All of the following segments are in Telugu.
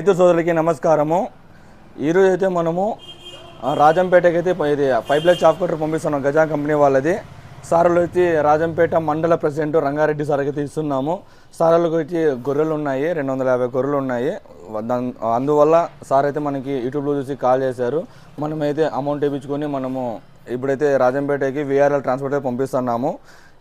రైతు సోదరులకి నమస్కారము. ఈరోజు అయితే మనము రాజంపేటకి అయితే ఇది పైప్లైన్ చాప్ కటర్ పంపిస్తున్నాం గజా కంపెనీ వాళ్ళది. సార్లు వచ్చి రాజంపేట మండల ప్రెసిడెంట్ రంగారెడ్డి సార్ అయితే ఇస్తున్నాము. సార్లకు వచ్చి గొర్రెలు ఉన్నాయి, 250 గొర్రెలు ఉన్నాయి. అందువల్ల సార్ అయితే మనకి యూట్యూబ్లో చూసి కాల్ చేశారు. మనమైతే అమౌంట్ వేయించుకొని మనము ఇప్పుడైతే రాజంపేటకి VRL ట్రాన్స్పోర్ట్ అయితే పంపిస్తున్నాము.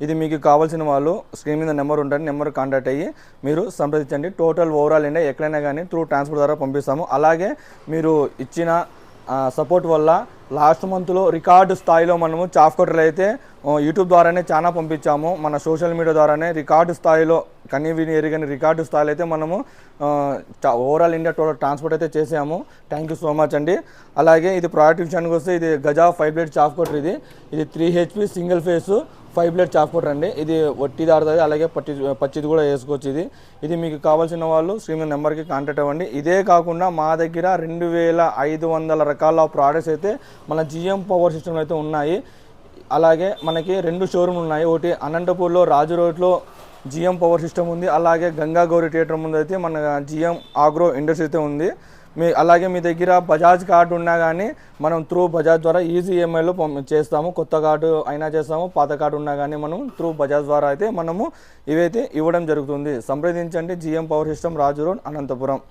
ఇది మీకు కావాల్సిన వాళ్ళు స్క్రీన్ మీద నెంబర్ ఉంటుంది, నెంబర్ కాంటాక్ట్ అయ్యి మీరు సంప్రదించండి. టోటల్ ఓవరాల్ ఇండియా ఎక్కడైనా కానీ త్రూ ట్రాన్స్పోర్ట్ ద్వారా పంపిస్తాము. అలాగే మీరు ఇచ్చిన సపోర్ట్ వల్ల లాస్ట్ మంత్లో రికార్డు స్థాయిలో మనము చాఫ్ కట్టర్లు అయితే యూట్యూబ్ ద్వారానే చాలా పంపించాము. మన సోషల్ మీడియా ద్వారానే రికార్డు స్థాయిలో విని ఎరిగని రికార్డు స్థాయిలో అయితే మనము ఓవరాల్ ఇండియా టోటల్ ట్రాన్స్పోర్ట్ అయితే చేసాము. థ్యాంక్ యూ సో మచ్ అండి. అలాగే ఇది ప్రోడక్ట్ విషయానికి వస్తే ఇది గజా 5 బ్లేడ్ చాఫ్ కటర్. ఇది 3 HP single face 5 blade chaff cutter అండి. ఇది వట్టి దాడుతుంది, అలాగే పచ్చిది కూడా వేసుకోవచ్చు. ఇది మీకు కావాల్సిన వాళ్ళు స్క్రీన్ నెంబర్కి కాంటాక్ట్ అవ్వండి. ఇదే కాకుండా మా దగ్గర 2500 రకాల ప్రోడక్ట్స్ అయితే మన GM పవర్ సిస్టమ్ అయితే ఉన్నాయి. అలాగే మనకి 2 షోరూమ్లు ఉన్నాయి. ఒకటి అనంతపూర్లో రాజు రోడ్లో GM పవర్ సిస్టమ్ ఉంది. అలాగే గంగా గౌరీ థియేటర్ ముందు అయితే మన GM ఆగ్రో ఇండస్ట్రీ అయితే ఉంది. అలాగే మీ దగ్గర బజాజ్ కార్డు ఉన్నా కానీ మనం త్రూ బజాజ్ ద్వారా ఈజీ EMIలో చేస్తాము. కొత్త కార్డు అయినా చేస్తాము, పాత కార్డు ఉన్నా కానీ మనం త్రూ బజాజ్ ద్వారా అయితే మనము ఇవైతే ఇవ్వడం జరుగుతుంది. సంప్రదించండి. GM పవర్ సిస్టమ్, రాజు రోడ్, అనంతపురం.